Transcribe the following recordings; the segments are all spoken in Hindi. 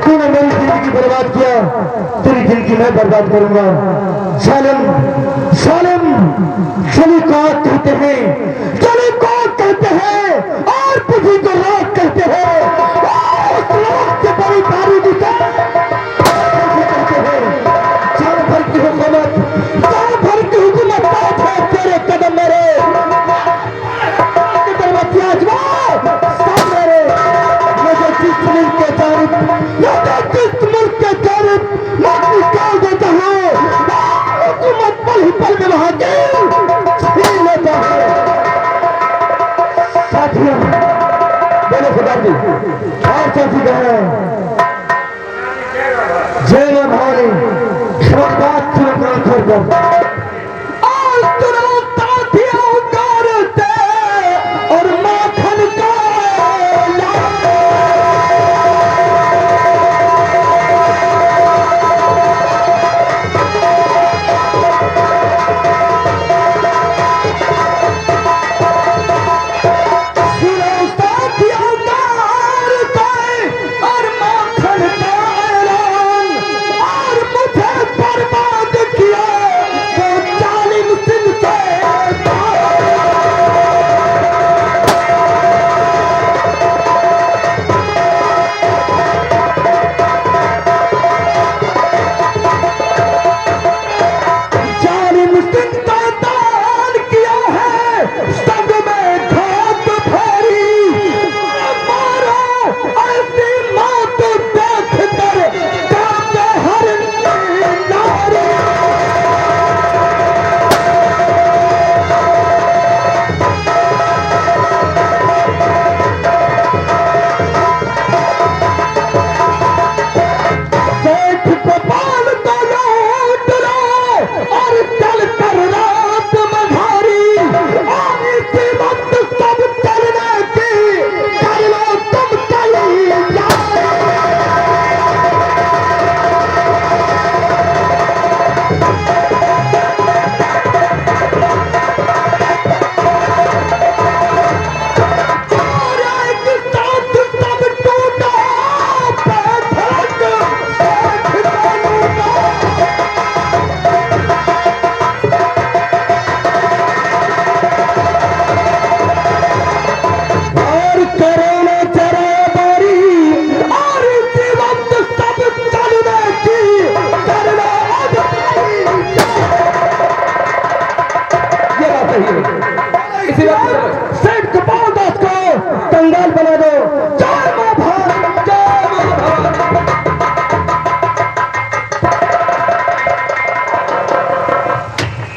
तूने मेरी जिंदगी बर्बाद किया, तेरी जिंदगी मैं बर्बाद करूंगा। सालम सालम चली कौन कहते हैं, चली कौन कहते हैं और बुद्धि को रात कहते हैं। उस लोग से बड़ी बारूदी से कहते हैं चार भर की हुकूमत, चार भर की हुकूमत है तेरे कदम मेरे जिस मुल्क के जानब जिस मुल्क के जानब मैं निकाल देता हूँ, हुकूमत पल ही पल में वहां छीन लेता है। साथियों बोले खुदा जी और साथी बहनों, जय भाई बात कर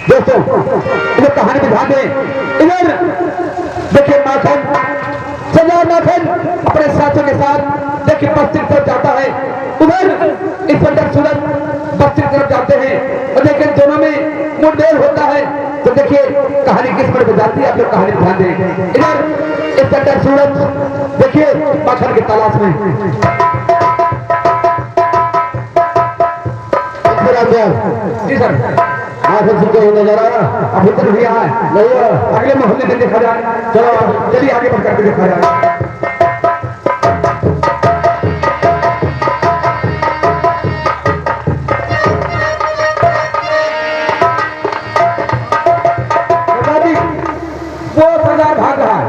इधर कहानी में ध्यान दें। इधर देखिए माखन सरदार माखन अपने साथियों के साथ देखिए बस्ती की तरफ जाता है। उधर इंस्पेक्टर सूरज बस्ती की तरफ जाते हैं और देखिए दोनों में मुठभेड़ होता है। तो देखिए कहानी किस पर जाती है, आप लोग कहानी में ध्यान दें। इधर इंस्पेक्टर सूरज देखिए माखन की तलाश में। जी सर नजर आ रहा अब इधर भी है, अगले मोहल्ले में देखा जाए। चलो चलिए आगे बढ़ करके देखा जाए। वो सरदार भाग रहा है,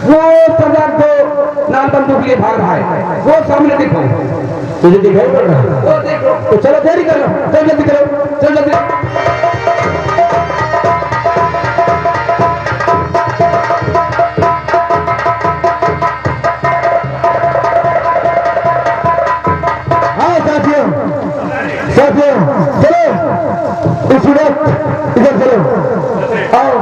वो सरदार जो नाम बंदूक लिए भाग रहा है, वो सामने देखो, तुझे दिखाई पड़ रहा है, वो देखो। तो चलो देरी करो, चल जल्दी करो, चल जल्दी। हाँ साथियों साथियों चलो इस वक्त इधर चलो आओ।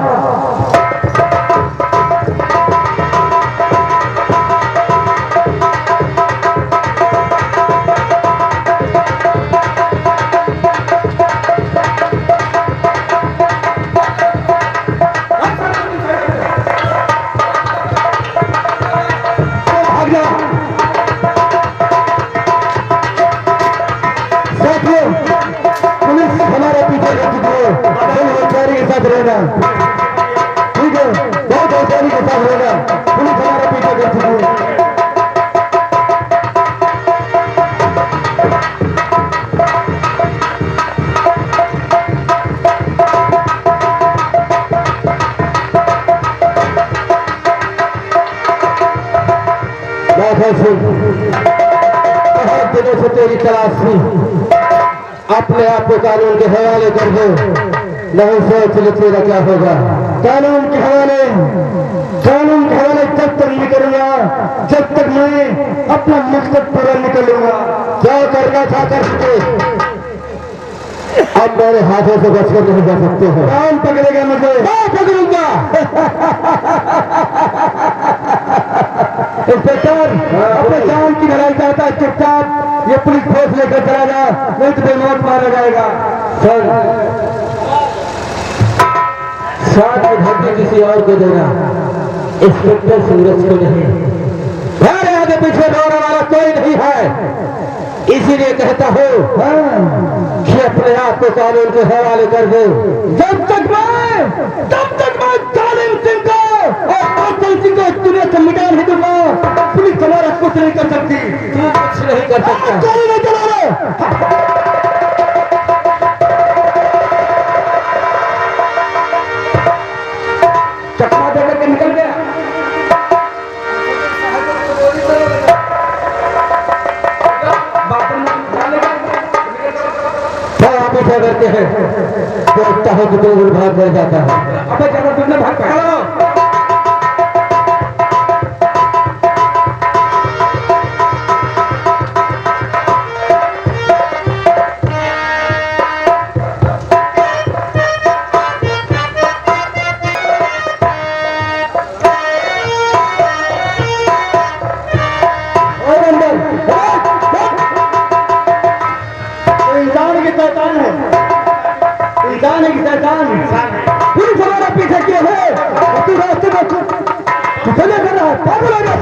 हाथों से बहुत दिनों से तेरी तलाश थी। अपने आप को कानून के हवाले कर दो, नहीं सोच ले तेरा क्या होगा। कानून के हवाले जब तक नहीं करूंगा जब तक मैं अपना मकसद पूरा निकलूंगा। क्या करना था कर सके, अब मेरे हाथों से बचकर नहीं जा सकते हो। कौन पकड़ेगा मुझे? मैं पकड़ूंगा। इंस्पेक्टर अपने जान की भलाई चाहता है, चुपचाप ये पुलिस फोर्स लेकर चला जा, नहीं तो बेमौत मारा जाएगा। सर साथ में धरती किसी और को देना, इंस्पेक्टर सूरज को नहीं। मेरे आगे पीछे दौड़ने वाला कोई नहीं है, इसीलिए कहता हूँ कि अपने आप को कानून के हवाले कर दो। जब तक मैं जालिम सिंह को और कातिल सिंह को दुनिया से मिटा नहीं दूंगा, पुलिस हमारा कुछ नहीं कर सकती। तू कुछ नहीं कर सकता। गोली नहीं चला रहे। चकमा देकर के निकल गया। पीछा करते हैं, देखता है कि दो भाग बढ़ जाता है। अबे ज्यादा दूर में भाग पकड़ो। पुलिस हमारा पीछे किए है, तू रास्ते में चले कर रहा है, पागल हो गया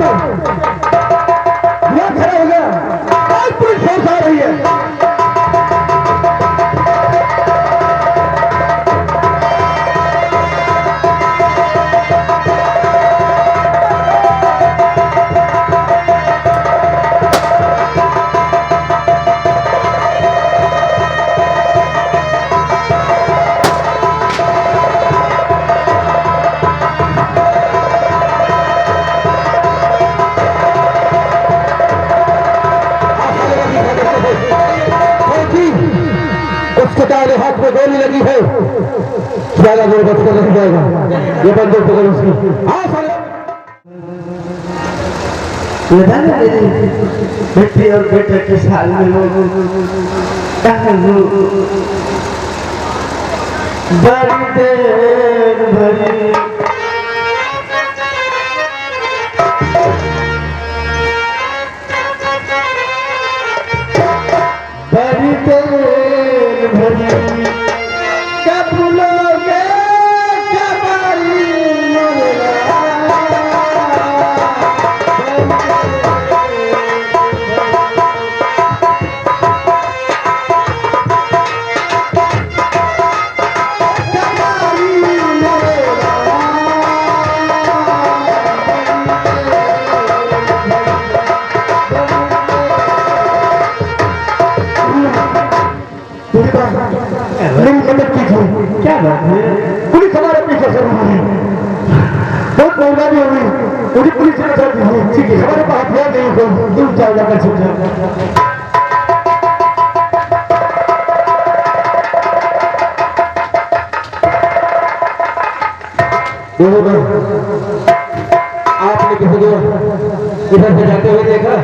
खड़ा हो गया। आज पुलिस फोर्स आ रही है। उसके हाथ में गोली लगी है, ज्यादा देर बचकर नहीं जाएगा। ये बंदूक पकड़ उसकी। हाँ बेटी और बेटे के साल में बड़ी देर भरी बड़ी देर भरी कब लोगे कबारी मेरी मदद कीजिए। क्या बात है? पुलिस हमारे पीछे से रही है, बहुत मेहरबानी होगी, पूरी पुलिस ने बचा दी। ठीक है, हमारे पास हथियार नहीं होगा, दूर जाओ जाकर छुप जाओ। आपने किसी को इधर से जाते हुए देखा?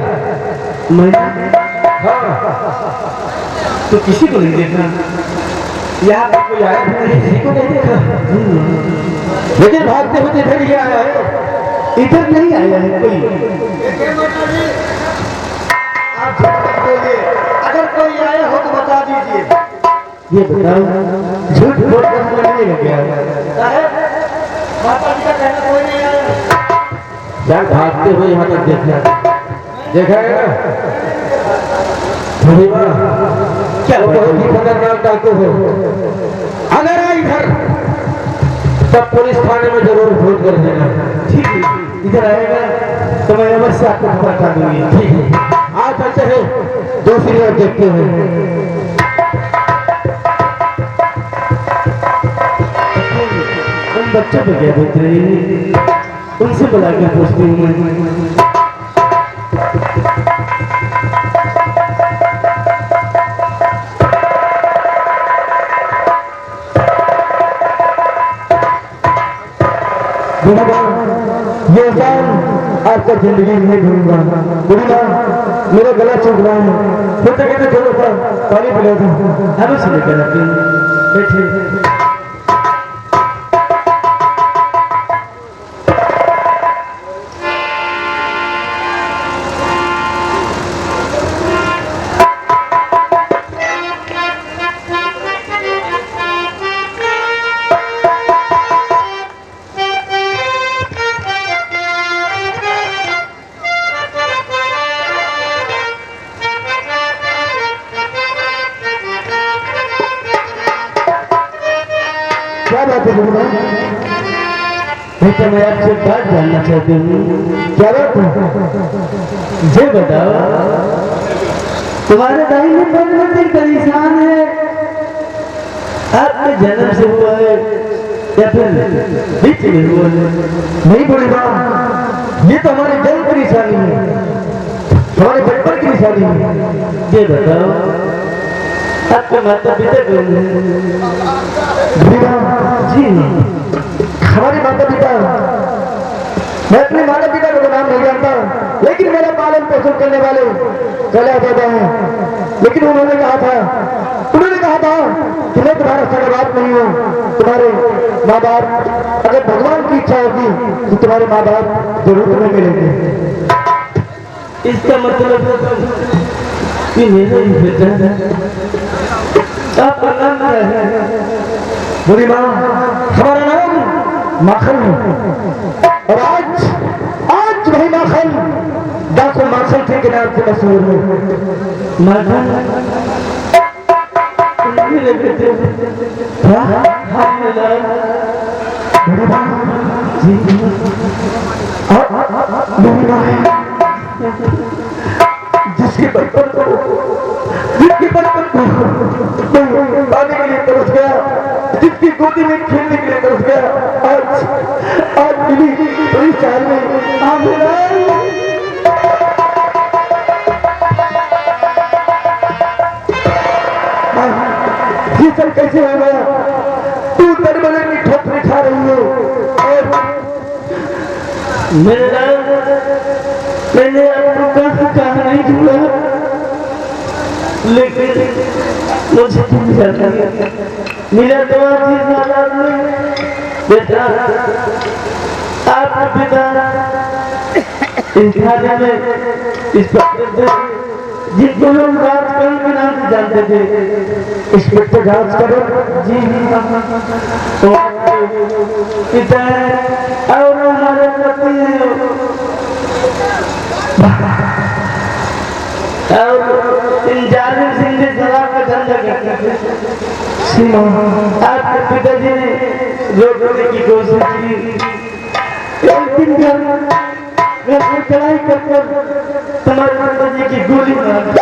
मैंने तो किसी को नहीं देखा, यहाँ पर कोई आया नहीं, किसी को नहीं देखा। लेकिन भागते हुए इधर ही आया है। इधर नहीं आया है कोई। आप बोलिए, अगर कोई आया हो तो बता दीजिए। ये बताओ, झूठ बोलकर नहीं लग गया माता जी का कहना कोई नहीं आया। क्या भागते हुए यहाँ तक देखा है ना? क्या बहुत ही खतरनाक डाकू हो। अगर आई घर तब पुलिस थाने में जरूर फोन कर देना। ठीक है, इधर आएगा तो मैं अवश्य आपको खबर कर दूंगी। ठीक है, आज चलते हैं, दूसरी ओर देखते हैं। उन बच्चों को क्या बोलते रही, उनसे बुला कर पूछती हूँ मैं। बुढ़ा ये जान आपका जिंदगी में भूलूंगा। बुढ़ा मेरा गला चुभ रहा है, होते कहते थोड़ा सा पानी पिला था। हम उसे लेकर आते बैठे। क्या बात है बुढ़ा? तो मैं आपसे बात जानना चाहती हूँ। क्या बात है जी बताओ। तुम्हारे भाई में बहुत परेशान है, आपके जन्म से हुआ है या फिर बीच में हुआ है? नहीं बुढ़ा, ये तो हमारी जन्म की निशानी है, हमारे बचपन की निशानी है। ये बताओ आपके माता पिता कौन है? जी हमारे माता पिता, मैं अपने माता पिता का नाम नहीं जानता, लेकिन मेरा पालन पोषण करने वाले कला दादा है। लेकिन उन्होंने कहा था कि मैं तुम्हारा सगा बाप नहीं हूँ। तुम्हारे माँ बाप, अगर भगवान की इच्छा होगी तो तुम्हारे माँ बाप जरूर तुम्हें मिलेंगे। इसका मतलब कि मेरा ही बेटा है। आपका नाम क्या है? बुरी माँ, हमारा नाम माखन है और आज वही माखन डॉक्टर माखन के नाम से मशहूर है। माखन मेरे बेटे बुरी माँ जी बुरी माँ जिसके बचपन पाने के लिए तरस गया, जिसकी गोदी में खेलने के लिए तरस गया, आज मिली बड़ी चाल में ये सब कैसे हो गया? तू दरबार की ठोकरें खा रही हो और मैंने आपको कहा नहीं जुड़ा, लेकिन मुझे तुम जाता मिला तो बेटा आपका पिता इस थाने में इंस्पेक्टर जिनको लोग राज करण के नाम से जानते थे, इंस्पेक्टर राज करण जी तो पिता और हमारे पति और इन जालिम सिंह ने शराब का धंधा करते थे। आपके पिताजी ने रोकने की कोशिश की, एक दिन घर में चढ़ाई कर तुम्हारे पिताजी की गोली मार दी।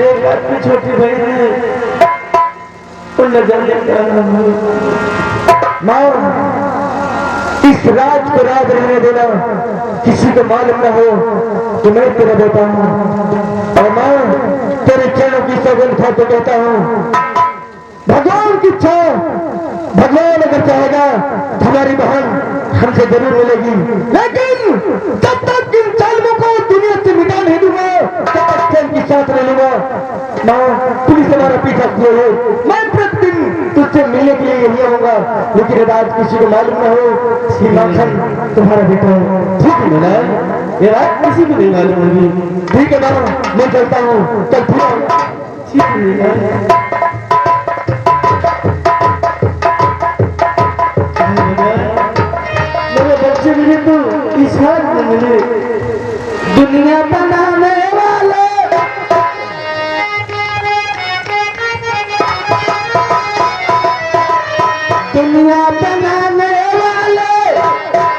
एक अपनी छोटी बहन है माँ, इस राज को राज रहने देना, किसी को मालूम न हो कि मैं तेरा बेटा हूँ। और माँ तेरे चरणों की सौगंध खा तो कहता हूँ, भगवान की इच्छा, भगवान अगर चाहेगा हमारी बहन हमसे जरूर मिलेगी, लेकिन जब तक इन जालिमों को दुनिया से मिटा नहीं दूंगा तब तक चैन की सांस ले लूंगा। माँ पुलिस हमारा पीछा किए हो, मैं प्रतिदिन तुझसे मिलने के लिए यही आऊंगा, लेकिन आज किसी को मालूम न हो कि माखन तुम्हारा बेटा है। ठीक है ना? ये बात किसी को नहीं मालूम होगी। ठीक है माँ, मैं चलता हूँ, कल फिर ठीक है। बच्चे मिले तो इस हाथ में मिले, दुनिया बनाने वाले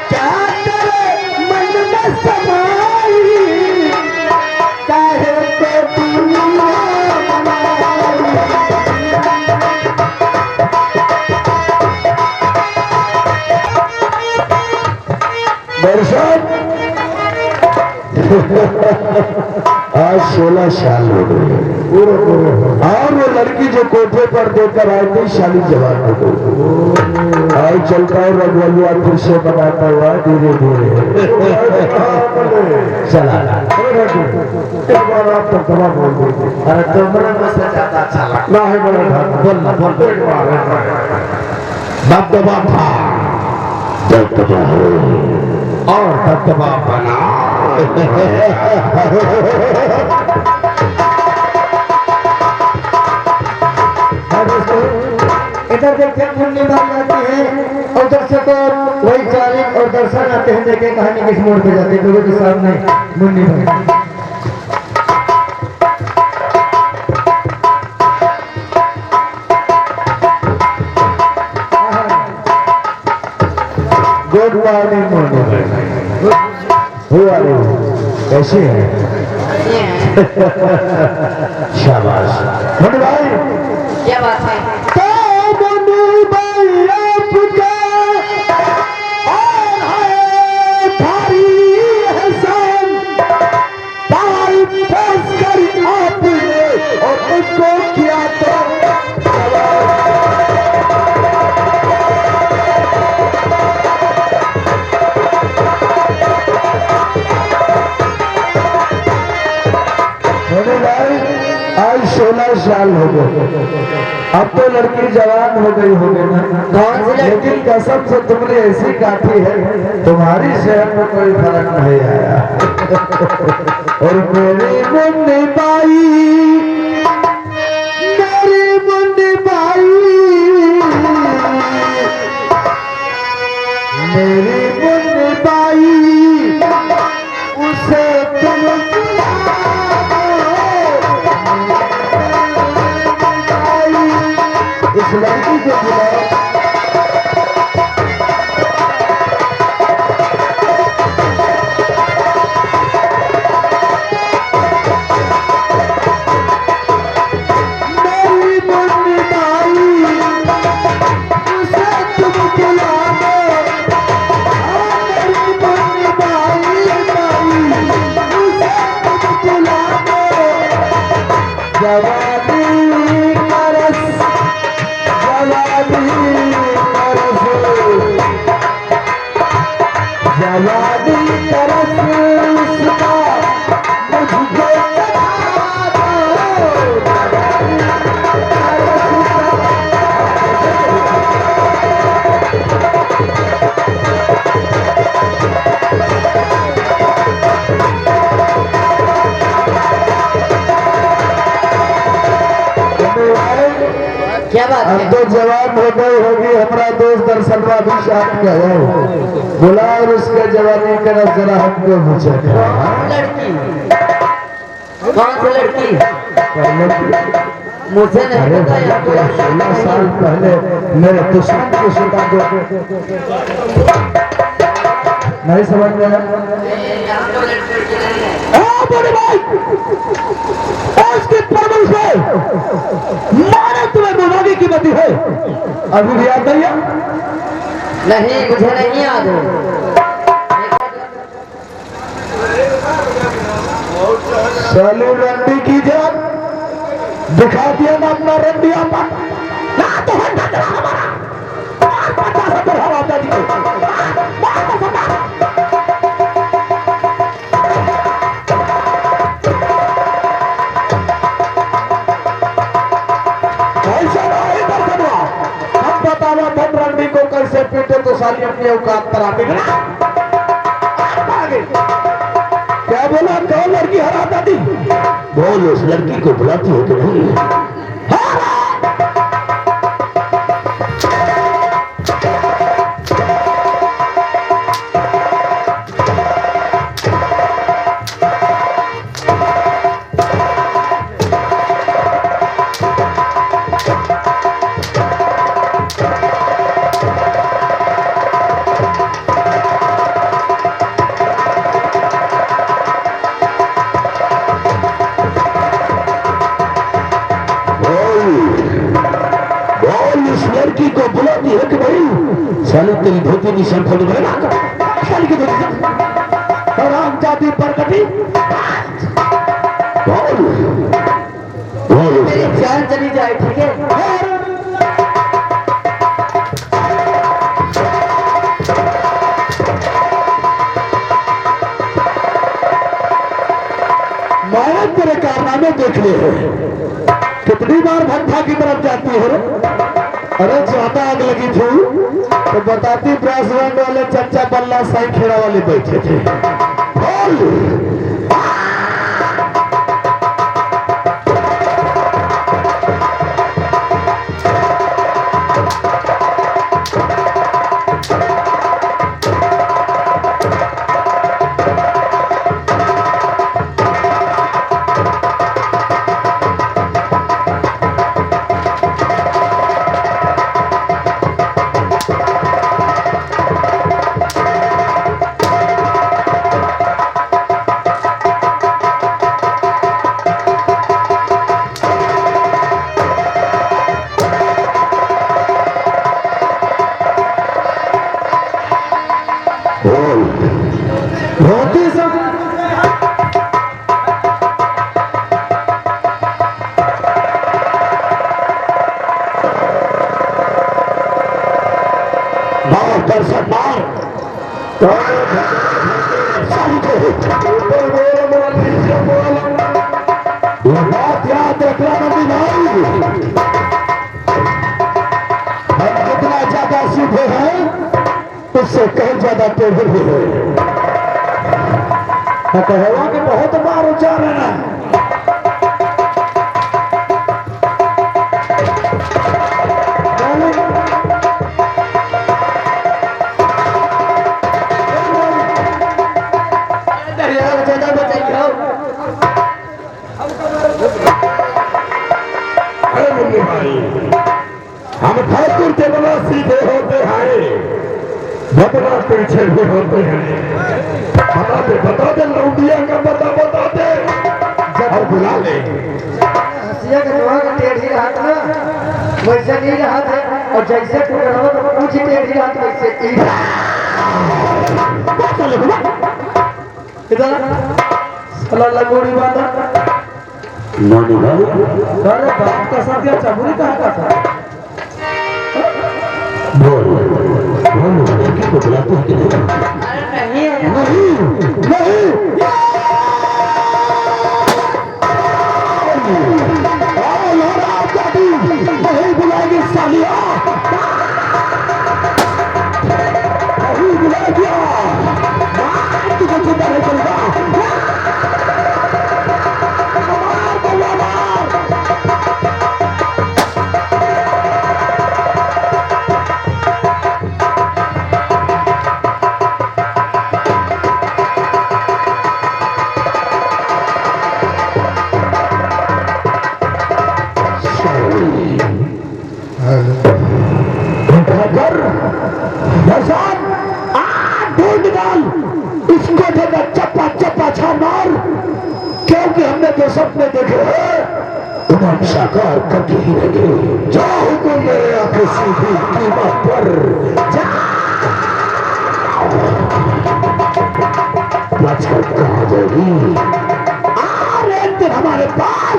क्या करे मन में समाई, काहे को दुनिया बनाई। मेरे साथ आज 16 साल हो गए और वो लड़की जो कोठे पर देकर आई थी शाली जवान हो गई। और चलता है रघुवलिया फिर से बनाता हुआ धीरे धीरे चला। एक बार आप तो दबा बोल दो। अरे तुम्हारा मुझसे ज्यादा अच्छा लगता है बोलना बोल एक बार दबदबा था दबदबा हो और दबदबा बना। इधर देखते मुन्नी बात आती है और दर्शकों वही चालिक और दर्शन आते हैं। देखे कहानी किस मोड़ पे जाते हैं लोगों के सामने मुन्नी बात गुड मॉर्निंग मुन्नी हुआ कैसे है? शाबाश मुन्नी भाई क्या बात है? आज 16 साल हो गए। अब तो लड़की जवान हो गई होगी ना, लेकिन कसम से तुमने ऐसी काटी है तुम्हारी सेहत में कोई फर्क नहीं आया। और मेरी मुन्नी बाई मेरी मुन्नी बाई मेरी मुन्नी बाई उसे तुम इस लड़की को बुलाओ। मेरी मुन्नी बाई उसे तुम बुलाओ। मेरी मुन्नी बाई उसे तुम बुलाओ। जवानी का रस जवानी तरस उसका मुझको चढ़ा दो। क्या बात है? अब तो जवान हो गई होगी। हमारा दोस्त दरसलवा भी साथ का है, बोला और उसके जवानी का जरा हमको पूछे लड़की कौन सी लड़की? मुझे नहीं बताया। 16 साल पहले मेरे दुश्मन को सुना दो नहीं समझ में आया। उसकी परवरिश है माने तुम्हें बुलाने की मति है। अभी भी याद नहीं है? नहीं मुझे नहीं याद है। सालू रंडी की जान दिखा दिया ना अपना रंडिया पर ना तो हमारा 50 हवा दी कैसे पीटे तो साली अपनी औकात पर आके क्या बोला? कौन लड़की हरा दादी? बोल उस लड़की को बुलाती हो तो नहीं? लड़की को बुलाती है कि नहीं? साली तेरी धोती निशान खोल गए ना साली की धोती हराम जाती पर कटी मेरी जान चली जाए, ठीक है? मैंने तेरे कारनामे देख लिए हैं। कितनी बार भट्ठा की तरफ जाती है? अरे ज्यादा आग लगी थी तो बताती ब्रासबैंड वाले चच्चा बल्ला साई खेड़ा वाले बैठे थे। बोल। धोती सब मार दर्शक मार ये बात याद रखना नबी भाई, हम कितना ज्यादा सीधे हैं उससे कहीं ज्यादा टेढ़े भी है। कहवा कि बहुत बार उच्चारण है। हम ठाकुर के बना सीधे होते हैं, बदला पीछे भी होते हैं। बता दे लौटिया का बता दे और बुला ले। हंसिया का दुआ का टेढ़ी हाथ ना वैसे नहीं रहा था, और जैसे टूटा तो कुछ टेढ़ी हाथ वैसे इधर साला लगोड़ी वाला नानी भाई अरे बाप का साथ या चबुरी कहाँ का था? बोल लड़की को बुलाते हैं कि नहीं? नहीं नहीं बुलाएगी सालिया, नहीं बुलाएगी। तुझे चिंता नहीं चलता। इसको देगा चप्पा चप्पा छान मार, क्योंकि हमने जो सपने देखे हैं उन्हें साकार करके ही रहेंगे। जाओ हुक्म मेरे आंखें सीधी कीमत पर बचकर कहा जाएगी और एक दिन हमारे पास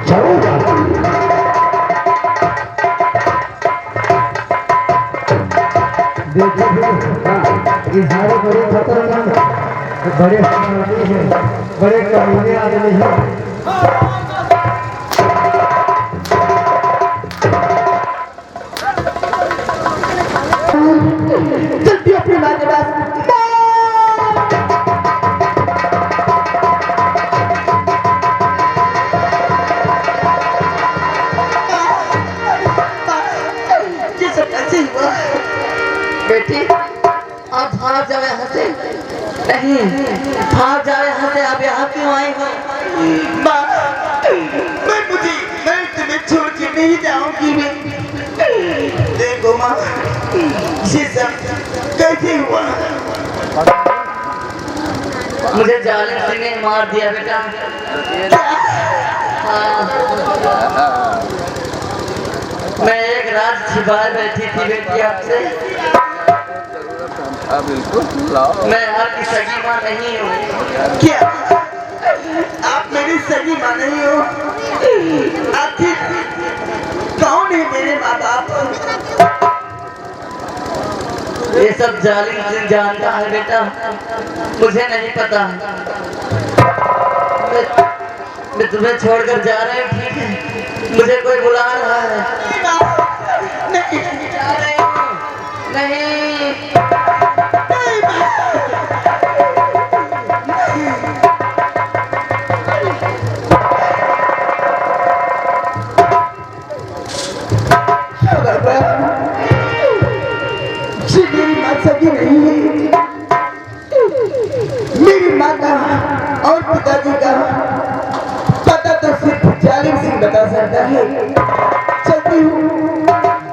जरूर आएगी। ये सारे बड़े खतरनाक बड़े बड़े कमीने आदमी हैं। जल्दी अपनी माँ के पास बेटी आप भाग जाओ यहाँ से। नहीं भाग जाओ यहाँ से, आप यहाँ क्यों आए हो? माँ, मैं तुम्हें छोड़ के नहीं जाऊंगी। देखो माँ, ये सब कैसे हुआ? मुझे जालिम सिंह ने मार दिया बेटा। मैं एक रात छिपाए बैठी थी बेटी आपसे। बिल्कुल मैं आपकी सगी माँ नहीं हूँ। क्या आप मेरी सगी माँ नहीं हो। आखिर कौन है मेरे माँ बाप? ये सब जालिम सिंह जानता है बेटा, मुझे नहीं पता। मैं तुम्हें छोड़कर जा रही हूँ, ठीक है? मुझे कोई बुला रहा है। नहीं जा रही हूँ। नहीं जी मेरी माँ सगी नहीं है। मेरी माँ का और पिताजी का पता तो सिर्फ जालिम सिंह बता सकता है। चलती हूँ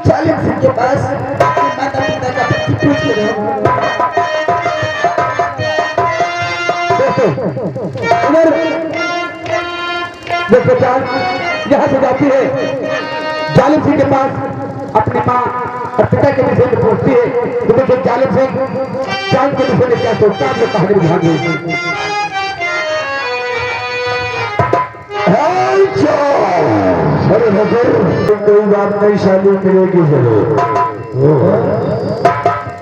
जालिम सिंह के पास, अपने माता पिता का पति पूछ के रहूँ। देखो जान यहाँ से जाती है जालिम सिंह के पास, अपनी माँ और पिता के विषय में पूछती है। तो देखो जालिम सिंह जान के विषय में क्या सोचता है, अपने कहानी में ध्यान दे। अरे नजर कोई बात नहीं, शादी मिलेगी जरूर।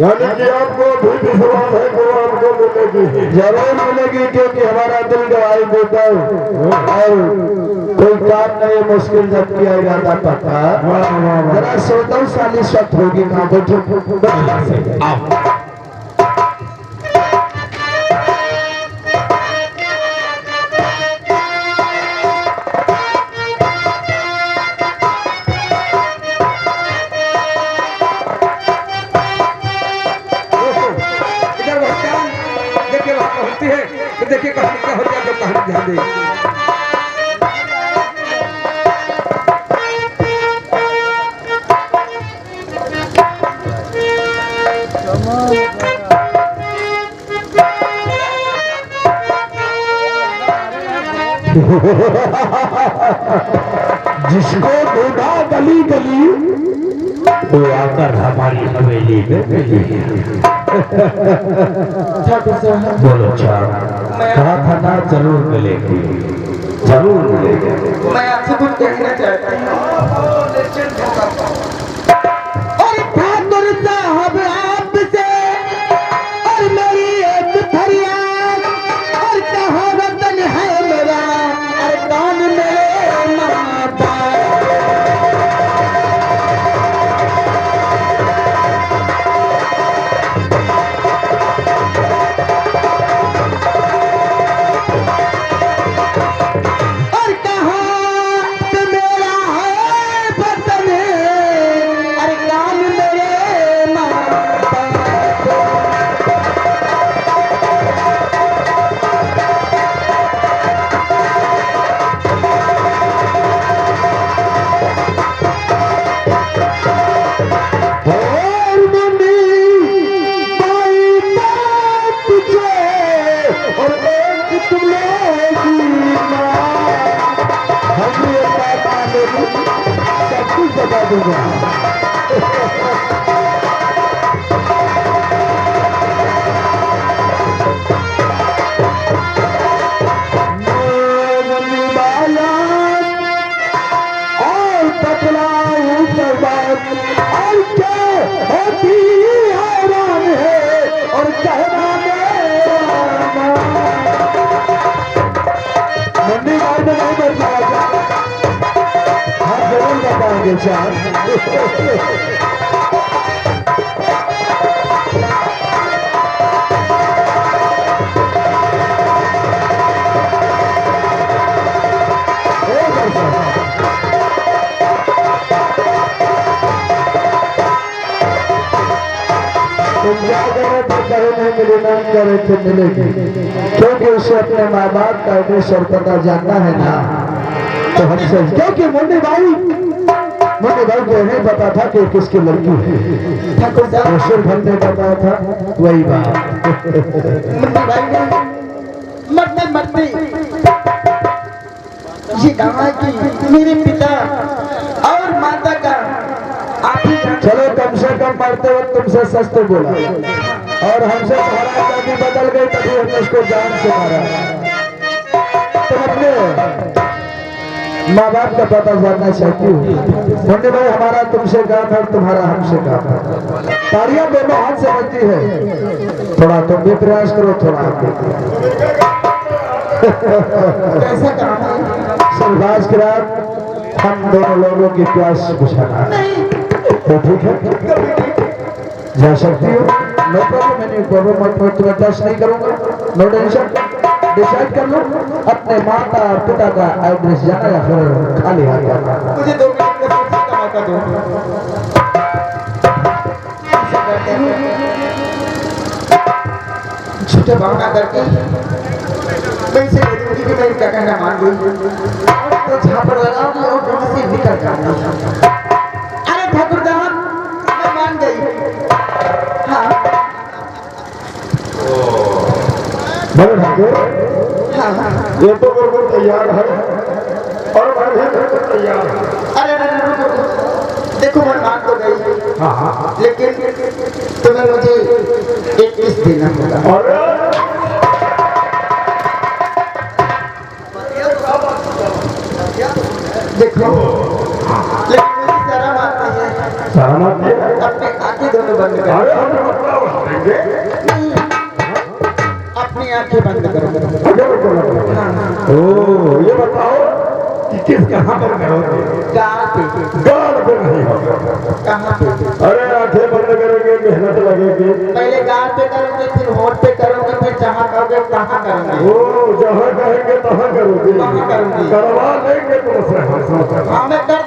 यानी कि आपको भी विश्वास है कि वो आपको मिलेगी, जरूर मिलेगी, क्योंकि हमारा दिल गवाही देता है और कोई काम नहीं मुश्किल जब किया इरादा पता। जरा 100 साल इस वक्त होगी कहाँ बैठो। देखिए कहानी क्या हो जाए, तो कहानी ध्यान दे। जिसको ढूंढा गली गली वो आकर हमारी हवेली में मिली। बोलो चार कहा था ना, जरूर मिलेगी, जरूर मिलेगी। मैं आपसे कुछ कहना चाहता हूँ। और ठाकुर साहब आपसे और मेरी एक फरियाद, और कहाँ वतन है मेरा और कौन मेरे माँ बाप। मिलेगी, क्योंकि उसे अपने माँ बाप का एड्रेस और पता जानना है ना। तो हमसे क्योंकि मुन्नी भाई को नहीं पता था कि किसकी लड़की है, ठाकुर साहब सिर्फ हमने बताया था वही बात। मुन्नी भाई ने मरते मरते ये कहा कि मेरे पिता और माता का आप ही। चलो कम से कम पढ़ते वक्त तुमसे सच तो बोला, और हमसे तुम्हारा शादी बदल गई तभी हमने उसको जान से मारा। तुम अपने माँ बाप का पता जानना चाहती हूँ। मुन्ने भाई, हमारा तुमसे काम है और तुम्हारा हमसे काम है। तालियां दोनों हाथ से बनती है, थोड़ा तुम भी प्रयास करो, थोड़ा हम भी। कैसा काम है? सरबाज की रात हम दोनों लोगों की प्यास बुझाना है। तो ठीक है, जा सकती हो। नो प्रॉब्लम, मैंने प्रॉब्लम मत तुम्हें टच नहीं करूंगा। No tension. डिसाइड कर लो अपने माता और पिता का एड्रेस जाना या फिर खाली हाथ जाना। मुझे 2 मिनट का सोचने का मौका दो। ऐसा करते हैं, झूठे भावना करके मैं इसे कह दूंगी कि मैं इनका कहना मान गई, तो झापड़ लगाऊंगी और वहां से निकल जाऊंगी। अरे ठाकुर साहब, मैं मान गई। हाँ बोलो ठाकुर, हाँ हाँ। ये तो बिल्कुल तैयार है और मैं भी बिल्कुल तैयार हूँ। अरे रुको, देखो मैं मान तो गई, हाँ हाँ, लेकिन तुम्हें मुझे एक किस देना होगा। और देखो, लेकिन मुझे शर्म आती है। शर्म आती है? अपनी आंखें दोनों बंद करो। अरे हम मतलब हंसेंगे। नहीं, अपनी आंखें बंद करो। ओ, ये बताओ कि किस कहाँ पर करोगे? गाल पे। गाल पे नहीं होगा। कहाँ पे? अरे आंखें बंद करोगे, मेहनत लगेगी। पहले गाल पे करोगे, फिर होठ पे करोगे, फिर जहाँ करोगे तहाँ करोगे। ओ, जहाँ कहेंगे तहाँ करोगे। कहाँ करोगे? करवा लेंगे तुमसे। हाँ मैं कर